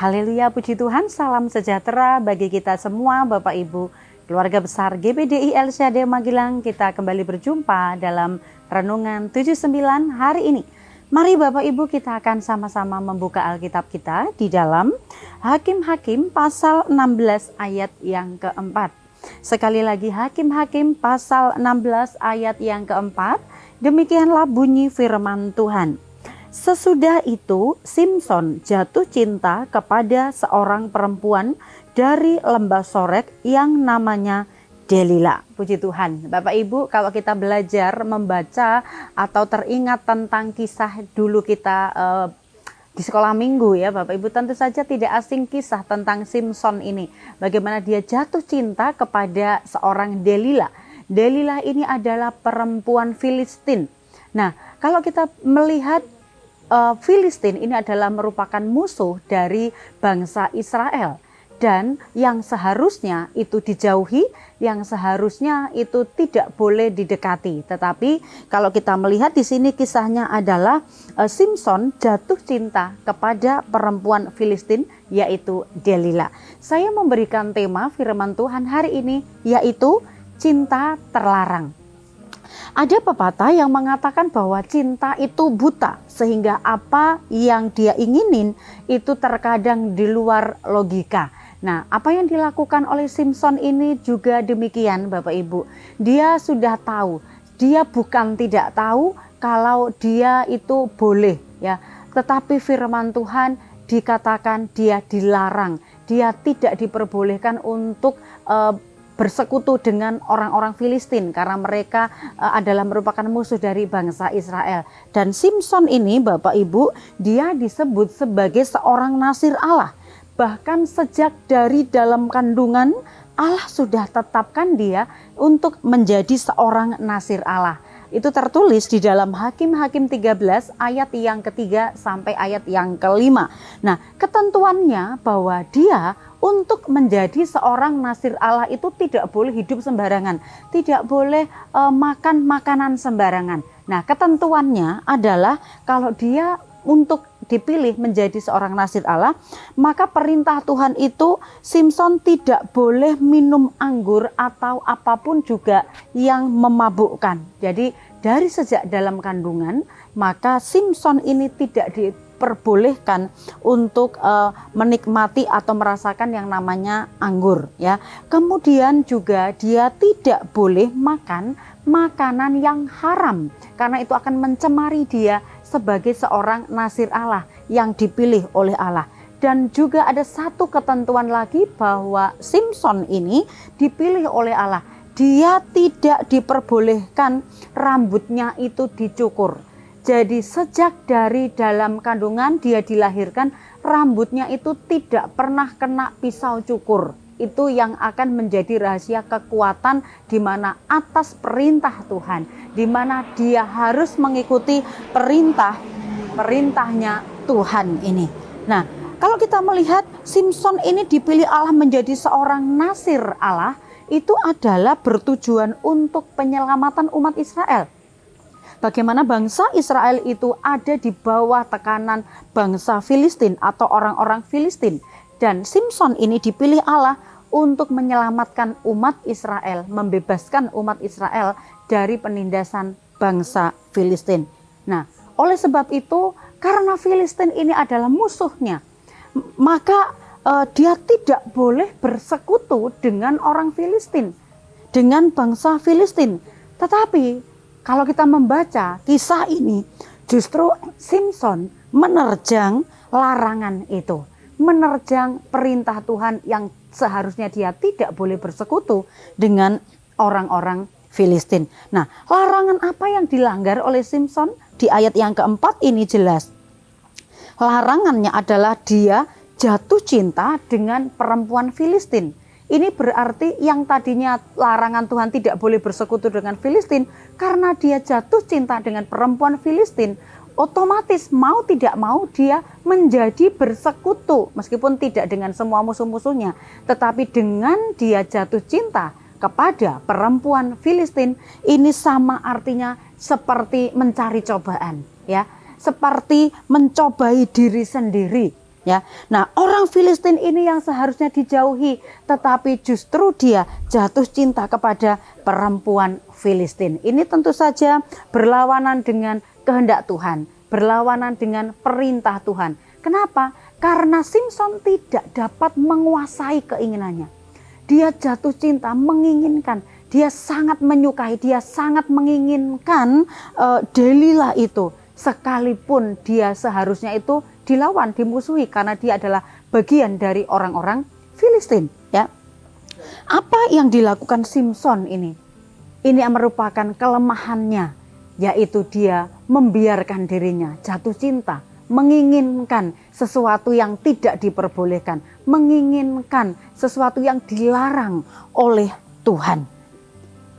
Haleluya, puji Tuhan, salam sejahtera bagi kita semua Bapak Ibu, keluarga besar GBDI El Shaddai Magelang. Kita kembali berjumpa dalam Renungan 79 hari ini. Mari Bapak Ibu, kita akan sama-sama membuka Alkitab kita di dalam Hakim-Hakim pasal 16 ayat yang keempat. Sekali lagi Hakim-Hakim pasal 16 ayat yang keempat. Demikianlah bunyi firman Tuhan. Sesudah itu Simson jatuh cinta kepada seorang perempuan dari lembah Sorek yang namanya Delila. Puji Tuhan. Bapak Ibu, kalau kita belajar membaca atau teringat tentang kisah dulu kita di sekolah minggu ya Bapak Ibu, tentu saja tidak asing kisah tentang Simson ini. Bagaimana dia jatuh cinta kepada seorang Delila. Delila ini adalah perempuan Filistin. Nah, kalau kita melihat Filistin ini adalah merupakan musuh dari bangsa Israel. Dan yang seharusnya itu dijauhi, yang seharusnya itu tidak boleh didekati. Tetapi kalau kita melihat di sini kisahnya adalah Simson jatuh cinta kepada perempuan Filistin yaitu Delila. Saya memberikan tema firman Tuhan hari ini yaitu cinta terlarang. Ada pepatah yang mengatakan bahwa cinta itu buta, sehingga apa yang dia inginin itu terkadang di luar logika. Nah, apa yang dilakukan oleh Simson ini juga demikian Bapak Ibu. Dia sudah tahu, dia bukan tidak tahu kalau dia itu boleh ya. Tetapi firman Tuhan dikatakan dia dilarang, dia tidak diperbolehkan untuk bersekutu dengan orang-orang Filistin karena mereka adalah merupakan musuh dari bangsa Israel. Dan Simson ini Bapak Ibu, dia disebut sebagai seorang nasir Allah. Bahkan sejak dari dalam kandungan Allah sudah tetapkan dia untuk menjadi seorang nasir Allah. Itu tertulis di dalam Hakim-Hakim 13 ayat yang ketiga sampai ayat yang kelima. Nah, ketentuannya bahwa dia untuk menjadi seorang nasir Allah itu tidak boleh hidup sembarangan, tidak boleh makan makanan sembarangan. Nah, ketentuannya adalah kalau dia untuk dipilih menjadi seorang nasir Allah, maka perintah Tuhan itu Simson tidak boleh minum anggur atau apapun juga yang memabukkan. Jadi dari sejak dalam kandungan, maka Simson ini tidak diperbolehkan untuk menikmati atau merasakan yang namanya anggur ya. Kemudian juga dia tidak boleh makan makanan yang haram karena itu akan mencemari dia sebagai seorang nasir Allah yang dipilih oleh Allah. Dan juga ada satu ketentuan lagi bahwa Simson ini dipilih oleh Allah. Dia tidak diperbolehkan rambutnya itu dicukur. Jadi sejak dari dalam kandungan dia dilahirkan, rambutnya itu tidak pernah kena pisau cukur. Itu yang akan menjadi rahasia kekuatan di mana atas perintah Tuhan, di mana dia harus mengikuti perintahnya Tuhan ini. Nah, kalau kita melihat Simson ini dipilih Allah menjadi seorang nasir Allah, itu adalah bertujuan untuk penyelamatan umat Israel. Bagaimana bangsa Israel itu ada di bawah tekanan bangsa Filistin atau orang-orang Filistin. Dan Simson ini dipilih Allah untuk menyelamatkan umat Israel, membebaskan umat Israel dari penindasan bangsa Filistin. Nah, oleh sebab itu, karena Filistin ini adalah musuhnya, maka dia tidak boleh bersekutu dengan orang Filistin, dengan bangsa Filistin. Tetapi kalau kita membaca kisah ini, justru Simson menerjang larangan itu, menerjang perintah Tuhan yang seharusnya dia tidak boleh bersekutu dengan orang-orang Filistin. Nah, larangan apa yang dilanggar oleh Simson? Di ayat yang keempat ini jelas. Larangannya adalah dia jatuh cinta dengan perempuan Filistin. Ini berarti yang tadinya larangan Tuhan tidak boleh bersekutu dengan Filistin, karena dia jatuh cinta dengan perempuan Filistin, otomatis mau tidak mau dia menjadi bersekutu meskipun tidak dengan semua musuh-musuhnya, tetapi dengan dia jatuh cinta kepada perempuan Filistin, ini sama artinya seperti mencari cobaan ya, seperti mencobai diri sendiri. Ya, nah orang Filistin ini yang seharusnya dijauhi, tetapi justru dia jatuh cinta kepada perempuan Filistin. Ini tentu saja berlawanan dengan kehendak Tuhan, berlawanan dengan perintah Tuhan. Kenapa? Karena Simson tidak dapat menguasai keinginannya. Dia jatuh cinta, menginginkan, dia sangat menyukai, dia sangat menginginkan Delilah itu. Sekalipun dia seharusnya itu dilawan, dimusuhi karena dia adalah bagian dari orang-orang Filistin. Ya, apa yang dilakukan Simson ini? Ini yang merupakan kelemahannya, yaitu dia membiarkan dirinya jatuh cinta, menginginkan sesuatu yang tidak diperbolehkan, menginginkan sesuatu yang dilarang oleh Tuhan.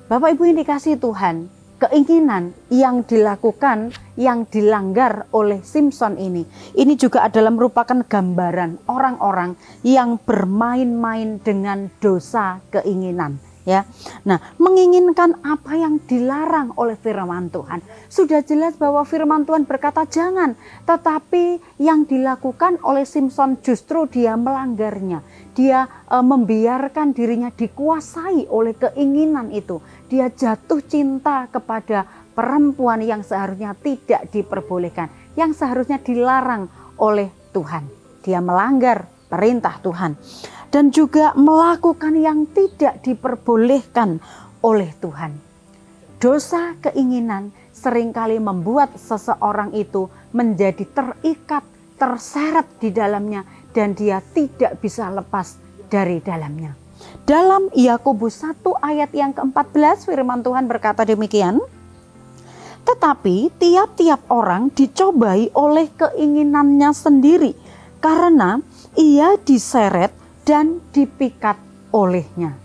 Bapak Ibu yang dikasihi Tuhan, keinginan yang dilakukan, yang dilanggar oleh Simson ini juga adalah merupakan gambaran orang-orang yang bermain-main dengan dosa keinginan. Ya, nah menginginkan apa yang dilarang oleh firman Tuhan. Sudah jelas bahwa firman Tuhan berkata jangan, tetapi yang dilakukan oleh Simson justru dia melanggarnya. Dia membiarkan dirinya dikuasai oleh keinginan itu. Dia jatuh cinta kepada perempuan yang seharusnya tidak diperbolehkan, yang seharusnya dilarang oleh Tuhan. Dia melanggar perintah Tuhan dan juga melakukan yang tidak diperbolehkan oleh Tuhan. Dosa keinginan seringkali membuat seseorang itu menjadi terikat, terseret di dalamnya, dan dia tidak bisa lepas dari dalamnya. Dalam Yakobus 1 ayat yang ke-14 firman Tuhan berkata demikian, tetapi tiap-tiap orang dicobai oleh keinginannya sendiri, karena ia diseret dan dipikat olehnya.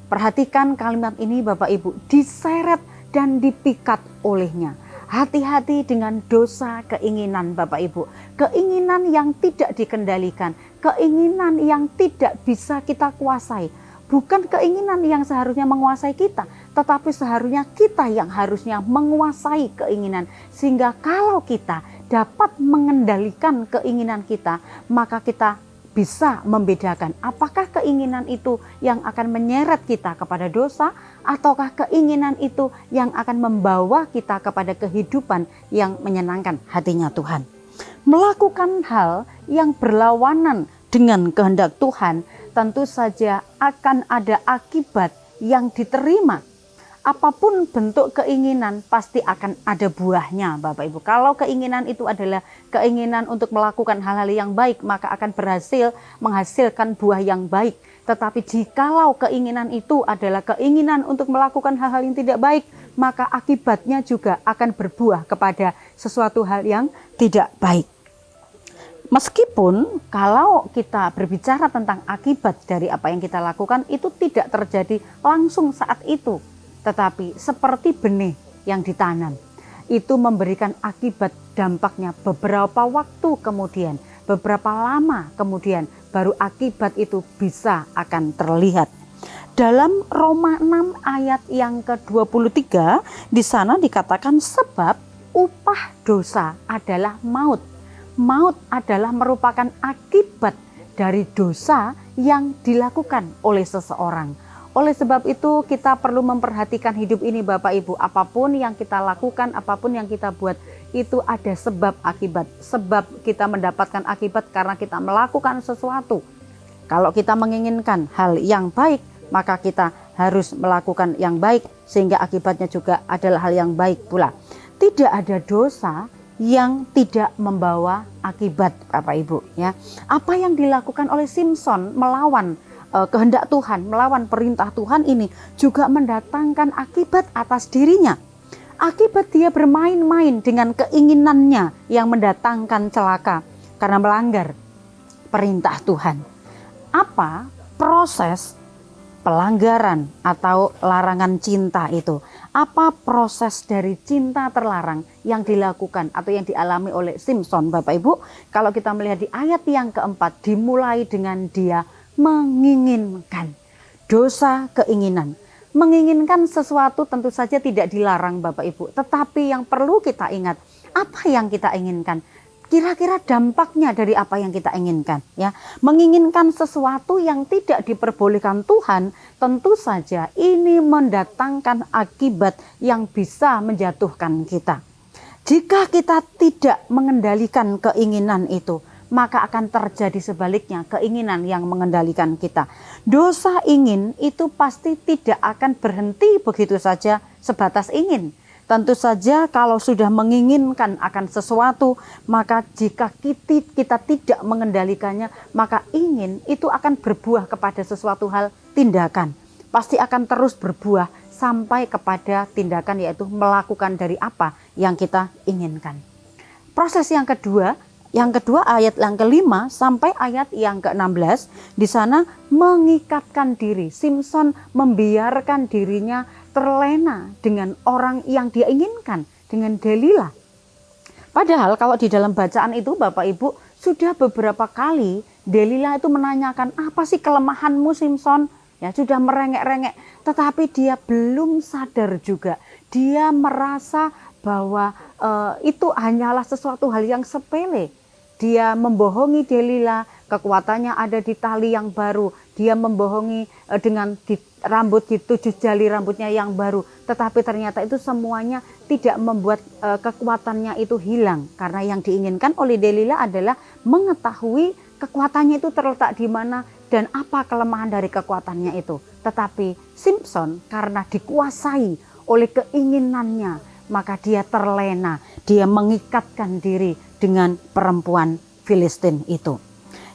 Perhatikan kalimat ini Bapak Ibu, diseret dan dipikat olehnya. Hati-hati dengan dosa keinginan Bapak Ibu. Keinginan yang tidak dikendalikan, keinginan yang tidak bisa kita kuasai. Bukan keinginan yang seharusnya menguasai kita, tetapi seharusnya kita yang harusnya menguasai keinginan. Sehingga kalau kita dapat mengendalikan keinginan kita, maka kita bisa membedakan apakah keinginan itu yang akan menyeret kita kepada dosa, ataukah keinginan itu yang akan membawa kita kepada kehidupan yang menyenangkan hatinya Tuhan. Melakukan hal yang berlawanan dengan kehendak Tuhan tentu saja akan ada akibat yang diterima. Apapun bentuk keinginan pasti akan ada buahnya Bapak Ibu. Kalau keinginan itu adalah keinginan untuk melakukan hal-hal yang baik, maka akan berhasil menghasilkan buah yang baik. Tetapi jikalau keinginan itu adalah keinginan untuk melakukan hal-hal yang tidak baik, maka akibatnya juga akan berbuah kepada sesuatu hal yang tidak baik. Meskipun kalau kita berbicara tentang akibat dari apa yang kita lakukan, itu tidak terjadi langsung saat itu. Tetapi seperti benih yang ditanam, itu memberikan akibat dampaknya beberapa waktu kemudian, beberapa lama kemudian, baru akibat itu bisa akan terlihat. Dalam Roma 6 ayat yang ke-23, di sana dikatakan sebab upah dosa adalah maut. Maut adalah merupakan akibat dari dosa yang dilakukan oleh seseorang. Oleh sebab itu kita perlu memperhatikan hidup ini Bapak Ibu. Apapun yang kita lakukan, apapun yang kita buat, itu ada sebab akibat. Sebab kita mendapatkan akibat karena kita melakukan sesuatu. Kalau kita menginginkan hal yang baik, maka kita harus melakukan yang baik, sehingga akibatnya juga adalah hal yang baik pula. Tidak ada dosa yang tidak membawa akibat Bapak Ibu. Ya. Apa yang dilakukan oleh Simson melawan kehendak Tuhan, melawan perintah Tuhan ini juga mendatangkan akibat atas dirinya. Akibat dia bermain-main dengan keinginannya yang mendatangkan celaka karena melanggar perintah Tuhan. Apa proses pelanggaran atau larangan cinta itu? Apa proses dari cinta terlarang yang dilakukan atau yang dialami oleh Simson Bapak Ibu? Kalau kita melihat di ayat yang keempat, dimulai dengan dia menginginkan. Dosa keinginan. Menginginkan sesuatu tentu saja tidak dilarang Bapak Ibu. Tetapi yang perlu kita ingat, apa yang kita inginkan? kira-kira dampaknya dari apa yang kita inginkan, ya. Menginginkan sesuatu yang tidak diperbolehkan Tuhan, tentu saja ini mendatangkan akibat yang bisa menjatuhkan kita. Jika kita tidak mengendalikan keinginan itu, maka akan terjadi sebaliknya, keinginan yang mengendalikan kita. Dosa ingin itu pasti tidak akan berhenti begitu saja sebatas ingin. Tentu saja kalau sudah menginginkan akan sesuatu, maka jika kita tidak mengendalikannya, maka ingin itu akan berbuah kepada sesuatu hal tindakan. Pasti akan terus berbuah sampai kepada tindakan, yaitu melakukan dari apa yang kita inginkan. Proses yang kedua ayat yang kelima sampai ayat yang ke-16, di sana mengikatkan diri. Simson membiarkan dirinya terlena dengan orang yang dia inginkan, dengan Delila. Padahal kalau di dalam bacaan itu Bapak Ibu, sudah beberapa kali Delila itu menanyakan, apa sih kelemahanmu Simson? Ya, sudah merengek-rengek, tetapi dia belum sadar juga. Dia merasa bahwa itu hanyalah sesuatu hal yang sepele. Dia membohongi Delila, kekuatannya ada di tali yang baru. Dia membohongi dengan rambut, di 7 jali rambutnya yang baru. Tetapi ternyata itu semuanya tidak membuat kekuatannya itu hilang. Karena yang diinginkan oleh Delila adalah mengetahui kekuatannya itu terletak di mana dan apa kelemahan dari kekuatannya itu. Tetapi Simson karena dikuasai oleh keinginannya, maka dia terlena, dia mengikatkan diri dengan perempuan Filistin itu.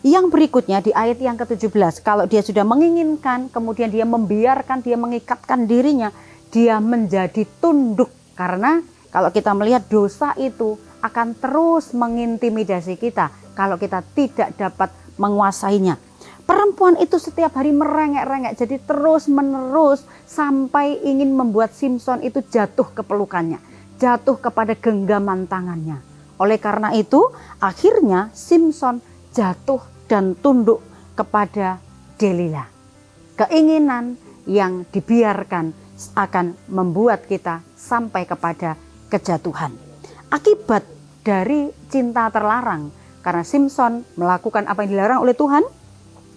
Yang berikutnya di ayat yang ke-17, kalau dia sudah menginginkan, kemudian dia membiarkan, dia mengikatkan dirinya, dia menjadi tunduk. Karena kalau kita melihat dosa itu akan terus mengintimidasi kita kalau kita tidak dapat menguasainya. Perempuan itu setiap hari merengek-rengek, jadi terus menerus sampai ingin membuat Simson itu jatuh ke pelukannya, jatuh kepada genggaman tangannya. Oleh karena itu akhirnya Simson jatuh dan tunduk kepada Delila. Keinginan yang dibiarkan akan membuat kita sampai kepada kejatuhan. Akibat dari cinta terlarang, karena Simson melakukan apa yang dilarang oleh Tuhan,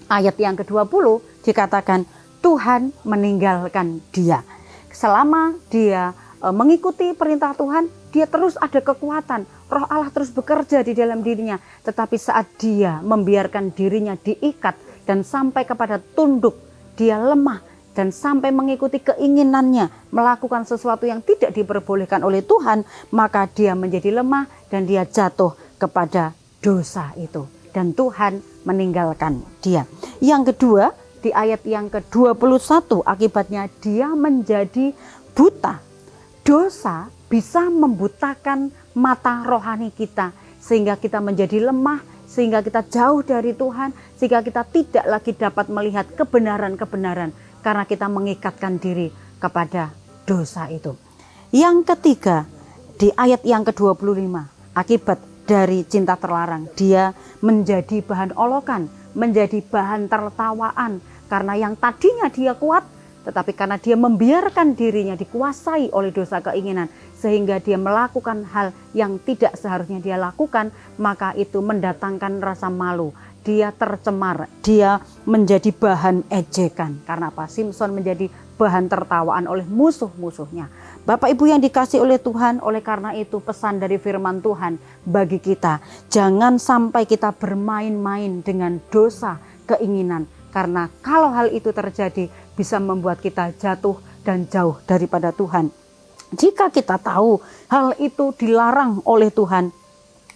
ayat yang ke-20 dikatakan Tuhan meninggalkan dia. Selama dia mengikuti perintah Tuhan, dia terus ada kekuatan. Roh Allah terus bekerja di dalam dirinya. Tetapi saat dia membiarkan dirinya diikat dan sampai kepada tunduk, dia lemah dan sampai mengikuti keinginannya, melakukan sesuatu yang tidak diperbolehkan oleh Tuhan, maka dia menjadi lemah dan dia jatuh kepada dosa itu. Dan Tuhan meninggalkan dia. Yang kedua, di ayat yang ke-21, akibatnya dia menjadi buta. Dosa bisa membutakan mata rohani kita, sehingga kita menjadi lemah, sehingga kita jauh dari Tuhan, sehingga kita tidak lagi dapat melihat kebenaran-kebenaran, karena kita mengikatkan diri kepada dosa itu. Yang ketiga, di ayat yang ke-25, akibat dari cinta terlarang, dia menjadi bahan olokan, menjadi bahan tertawaan, karena yang tadinya dia kuat, tetapi karena dia membiarkan dirinya dikuasai oleh dosa keinginan, sehingga dia melakukan hal yang tidak seharusnya dia lakukan, maka itu mendatangkan rasa malu. Dia tercemar, dia menjadi bahan ejekan. Karena apa? Simson menjadi bahan tertawaan oleh musuh-musuhnya. Bapak Ibu yang dikasih oleh Tuhan, oleh karena itu pesan dari firman Tuhan bagi kita, jangan sampai kita bermain-main dengan dosa keinginan. Karena kalau hal itu terjadi bisa membuat kita jatuh dan jauh daripada Tuhan. Jika kita tahu hal itu dilarang oleh Tuhan,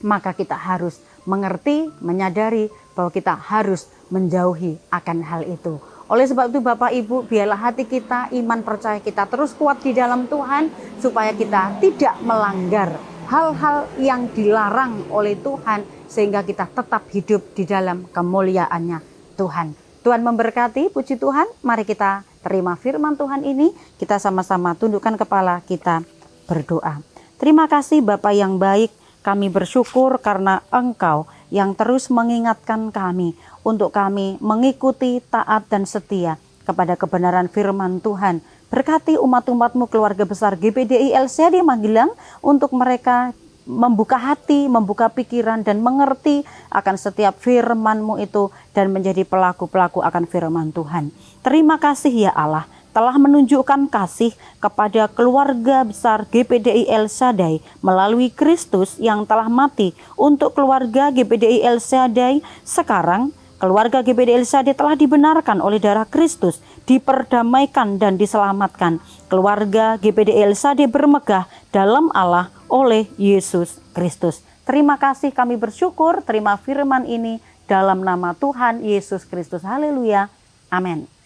maka kita harus mengerti, menyadari bahwa kita harus menjauhi akan hal itu. Oleh sebab itu Bapak Ibu, biarlah hati kita, iman percaya kita terus kuat di dalam Tuhan, supaya kita tidak melanggar hal-hal yang dilarang oleh Tuhan, sehingga kita tetap hidup di dalam kemuliaannya Tuhan. Tuhan memberkati, puji Tuhan. Mari kita terima firman Tuhan ini, kita sama-sama tundukkan kepala, kita berdoa. Terima kasih Bapa yang baik, kami bersyukur karena Engkau yang terus mengingatkan kami untuk kami mengikuti, taat dan setia kepada kebenaran firman Tuhan. Berkati umat-umat-Mu keluarga besar GBDI LCD Magelang, untuk mereka membuka hati, membuka pikiran, dan mengerti akan setiap firman-Mu itu, dan menjadi pelaku-pelaku akan firman Tuhan. Terima kasih ya Allah, telah menunjukkan kasih kepada keluarga besar GPDI El Shaddai melalui Kristus yang telah mati untuk keluarga GPDI El Shaddai. Sekarang keluarga GPDI El Shaddai telah dibenarkan oleh darah Kristus, diperdamaikan dan diselamatkan. Keluarga GPDI El Shaddai bermegah dalam Allah oleh Yesus Kristus. Terima kasih, kami bersyukur terima firman ini dalam nama Tuhan Yesus Kristus. Haleluya. Amin.